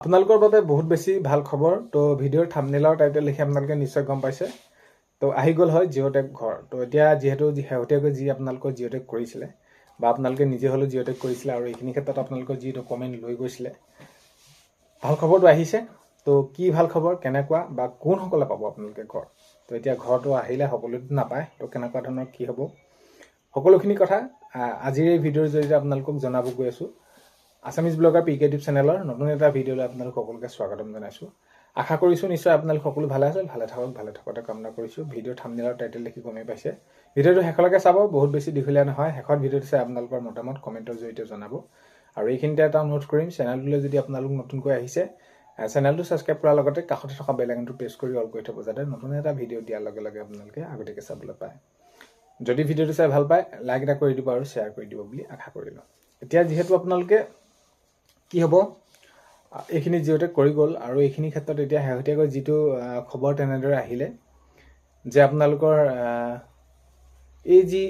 আপোনালোকৰ বাবে বহুত বেছি ভাল খবৰ। তো ভিডিঅ'ৰ থাম্বনেইলৰ টাইটেল লিখি আপোনালোকে নিশ্চয় গম পাইছে। তো আহি গ'ল হয় জিঅ'টেক ঘৰ। তো এতিয়া যিহেতু শেহতীয়াকৈ যি আপোনালোকৰ জিঅ'টেক কৰিছিলে বা আপোনালোকে নিজে হ'লেও জিঅ'টেক কৰিছিলে আৰু এইখিনি ক্ষেত্ৰত আপোনালোকৰ যি ডকুমেণ্ট লৈ গৈছিলে, ভাল খবৰটো আহিছে। তো কি ভাল খবৰ, কেনেকুৱা বা কোনসকলে পাব আপোনালোকে ঘৰ। তো এতিয়া ঘৰটো আহিলে সকলোতো নাপায়। তো কেনেকুৱা ধৰণৰ কি হ'ব, সকলোখিনি কথা আজিৰ এই ভিডিঅ'ৰ জৰিয়তে আপোনালোকক জনাব গৈ আছোঁ। আছামিজ ব্লগাৰ PK টিউব চেনেলৰ নতুন এটা ভিডিঅ'লৈ আপোনালোক সকলোকে স্বাগতম জনাইছোঁ। আশা কৰিছোঁ নিশ্চয় আপোনালোক সকলো ভালে আছে, ভালে থাকোঁতে কামনা কৰিছোঁ। ভিডিঅ'ৰ থাম্বনেইলৰ টাইটেল দেখি গমেই পাইছে। ভিডিঅ'টো শেষলৈকে চাব, বহুত বেছি দীঘলীয়া নহয়। শেষত ভিডিঅ'টো চাই আপোনালোকৰ মতামত কমেণ্টৰ জৰিয়তে জনাব। আৰু এইখিনিতে এটা অনুৰোধ কৰিম, চেনেলটোলৈ যদি আপোনালোক নতুনকৈ আহিছে, চেনেলটো ছাবস্ক্ৰাইব কৰাৰ লগতে কাষতে থকা বেল আইকনটো প্ৰেছ কৰি অল কৰি থ'ব, যাতে নতুন এটা ভিডিঅ' দিয়াৰ লগে লগে আপোনালোকে আগতীয়াকৈ চাবলৈ পায়। যদি ভিডিঅ'টো চাই ভাল পায়, লাইক এটা কৰি দিব আৰু শ্বেয়াৰ কৰি দিব বুলি আশা কৰিলোঁ। এতিয়া যিহেতু আপোনালোকে কি হ'ব, এইখিনি জিঅ'টেক কৰি গ'ল আৰু এইখিনি ক্ষেত্ৰত এতিয়া শেহতীয়াকৈ যিটো খবৰ তেনেদৰে আহিলে যে আপোনালোকৰ এই যি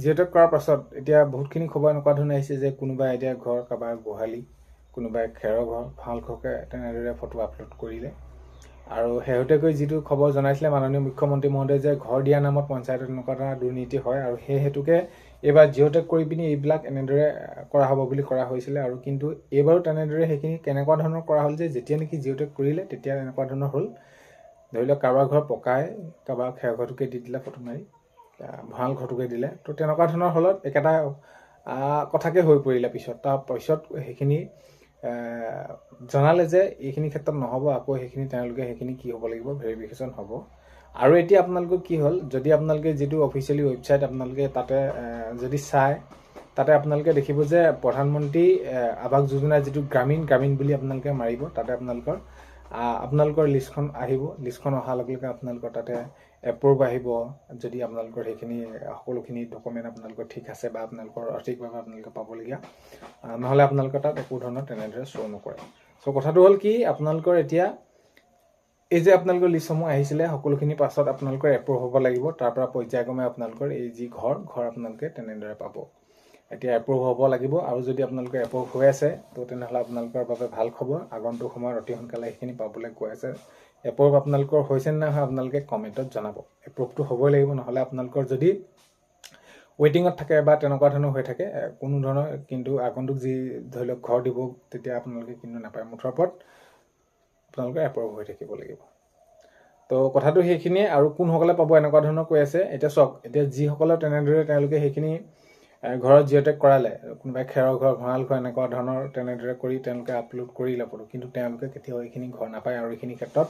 জিঅ'টেক কৰাৰ পাছত এতিয়া বহুতখিনি খবৰ এনেকুৱা ধৰণে আহিছে যে কোনোবাই এতিয়া ঘৰ, কাৰোবাৰ গোহালি, কোনোবাই খেৰৰ ঘৰ, ভাল ঘৰকৈ তেনেদৰে ফটো আপলোড কৰিলে। আৰু শেহতীয়াকৈ যিটো খবৰ জনাইছিলে মাননীয় মুখ্যমন্ত্ৰী মহোদয়ে যে ঘৰ দিয়া নামত পঞ্চায়তত এনেকুৱা ধৰণৰ দুৰ্নীতি হয় আৰু সেই হেতুকে এইবাৰ জিঅ'টেক কৰি পিনি এইবিলাক এনেদৰে কৰা হ'ব বুলি কৰা হৈছিলে। আৰু কিন্তু এইবাৰো তেনেদৰে সেইখিনি কেনেকুৱা ধৰণৰ কৰা হ'ল যে যেতিয়া নেকি জিঅ'টেক কৰিলে তেতিয়া এনেকুৱা ধৰণৰ হ'ল, ধৰি লওক কাৰোবাৰ ঘৰ পকাই কাৰোবাৰ খেৰ ঘৰটোকে দি দিলে ফটো মাৰি, ভঁৰাল ঘৰটোকে দিলে। তো তেনেকুৱা ধৰণৰ হ'লত একেটা কথাকে হৈ পৰিলে পিছত। তাৰপিছত সেইখিনি জনালে যে এইখিনি ক্ষেত্ৰত নহ'ব, আকৌ সেইখিনি কি হ'ব লাগিব, ভেৰিফিকেশ্যন হ'ব। আৰু এতিয়া আপোনালোকৰ কি হ'ল, যদি আপোনালোকে যিটো অফিচিয়েলি ৱেবছাইট আপোনালোকে তাতে যদি চায়, তাতে আপোনালোকে দেখিব যে প্ৰধানমন্ত্ৰী আৱাস যোজনাৰ যিটো গ্ৰামীণ বুলি আপোনালোকে মাৰিব, তাতে আপোনালোকৰ লিষ্টখন আহিব। লিষ্টখন অহাৰ লগে লগে আপোনালোকৰ তাতে এপ্ৰুভ আহিব, যদি আপোনালোকৰ সেইখিনি সকলোখিনি ডকুমেণ্ট আপোনালোকৰ ঠিক আছে বা আপোনালোকৰ সঠিকভাৱে আপোনালোকে পাবলগীয়া, নহ'লে আপোনালোকৰ তাত একো ধৰণৰ তেনেদৰে শ্ব' নকৰে। চ' কথাটো হ'ল কি, আপোনালোকৰ এতিয়া এই যে আপোনালোকৰ লিষ্টসমূহ আহিছিলে, সকলোখিনি পাছত আপোনালোকৰ এপ্ৰুভ হ'ব লাগিব। তাৰপৰা পৰ্যায়ক্ৰমে আপোনালোকৰ এই যি ঘৰ আপোনালোকে তেনেদৰে পাব। এতিয়া এপ্ৰুভ হ'ব লাগিব, আৰু যদি আপোনালোকৰ এপ্ৰুভ হৈ আছে তো তেনেহ'লে আপোনালোকৰ বাবে ভাল খবৰ। আগন্তুক সময়ত অতি সোনকালে সেইখিনি পাবলৈ গৈ আছে। এপ্ৰুভ আপোনালোকৰ হৈছে নে নাই হয় আপোনালোকে কমেণ্টত জনাব। এপ্ৰুভটো হ'বই লাগিব, নহ'লে আপোনালোকৰ যদি ৱেইটিঙত থাকে বা তেনেকুৱা ধৰণৰ হৈ থাকে কোনো ধৰণৰ, কিন্তু আগন্তুক যি ধৰি লওক ঘৰ দিব তেতিয়া আপোনালোকে কিন্তু নাপায়। মুঠৰ ওপৰত আপোনালোকে এপ্ৰুভ হৈ থাকিব লাগিব। তো কথাটো সেইখিনিয়ে। আৰু কোনসকলে পাব এনেকুৱা ধৰণৰ কৈ আছে। এতিয়া চাওক, এতিয়া যিসকলে তেনেদৰে তেওঁলোকে সেইখিনি ঘৰত জিঅ'টেক কৰালে, কোনোবাই খেৰৰ ঘৰ, ভঁৰাল ঘৰ এনেকুৱা ধৰণৰ তেনেদৰে কৰি তেওঁলোকে আপলোড কৰিলে ফটো, কিন্তু তেওঁলোকে কেতিয়াও এইখিনি ঘৰ নাপায়। আৰু এইখিনি ক্ষেত্ৰত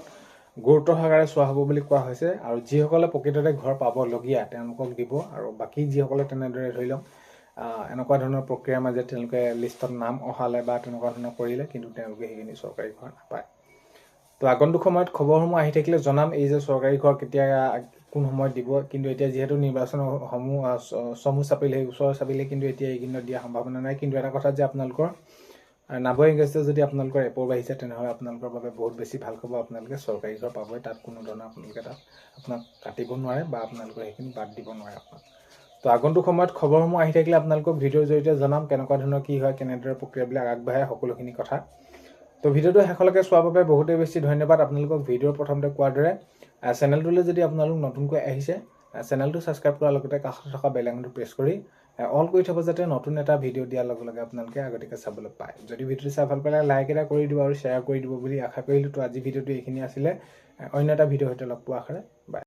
গুৰুত্ব সহকাৰে চোৱা হ'ব বুলি কোৱা হৈছে। আৰু যিসকলে প্ৰকৃততে ঘৰ পাবলগীয়া তেওঁলোকক দিব, আৰু বাকী যিসকলে তেনেদৰে ধৰি লওক এনেকুৱা ধৰণৰ প্ৰক্ৰিয়াৰ মাজত তেওঁলোকে লিষ্টত নাম অহালে বা তেনেকুৱা ধৰণৰ কৰিলে, কিন্তু তেওঁলোকে সেইখিনি চৰকাৰী ঘৰ নাপায়। তো আগন্তুক সময়ত খবৰসমূহ আহি থাকিলে জনাম, এই যে চৰকাৰী ঘৰ কেতিয়া কোন সময়ত দিব। কিন্তু এতিয়া যিহেতু নিৰ্বাচনসমূহ চমু চাপিলে, ওচৰ চাপিলে, কিন্তু এতিয়া এইকেইদিনত দিয়া সম্ভাৱনা নাই। কিন্তু এটা কথা যে আপোনালোকৰ নাভৰ ইংৰাজীতে যদি আপোনালোকৰ এপ্ৰুভ আহিছে, তেনেহ'লে আপোনালোকৰ বাবে বহুত বেছি ভাল খবৰ। আপোনালোকে চৰকাৰী ঘৰ পাবই, তাত কোনো ধৰণৰ আপোনালোকে আপোনাক কাটিব নোৱাৰে বা আপোনালোকৰ সেইখিনি বাদ দিব নোৱাৰে আপোনাক। তো আগন্তুক সময়ত খবৰসমূহ আহি থাকিলে আপোনালোকক ভিডিঅ'ৰ জৰিয়তে জনাম, কেনেকুৱা ধৰণৰ কি হয়, কেনেদৰে প্ৰক্ৰিয়াবিলাক আগবাঢ়ে, সকলোখিনি কথা। তো ভিডিঅ'টো শেষলৈকে চোৱাৰ বাবে বহুতেই বেছি ধন্যবাদ। আপোনালোকক ভিডিঅ'ৰ প্ৰথমতে কোৱাৰ দৰে চেনেলটোলৈ যদি আপোনালোক নতুনকৈ আহিছে, চেনেলটো ছাবস্ক্ৰাইব কৰাৰ লগতে কাষত থকা বেল আইকনটো প্ৰেছ কৰি অল কৰি থ'ব, যাতে নতুন এটা ভিডিঅ' দিয়াৰ লগে লগে আপোনালোকে আগতীয়াকৈ চাবলৈ পায়। যদি ভিডিঅ'টো চাই ভাল পালে লাইক এটা কৰি দিব আৰু শ্বেয়াৰ কৰি দিব বুলি আশা কৰিলোঁ। তো আজি ভিডিঅ'টো এইখিনি আছিলে। অন্য এটা ভিডিঅ'ৰ সৈতে লগ পোৱাৰ আশাৰে বাই।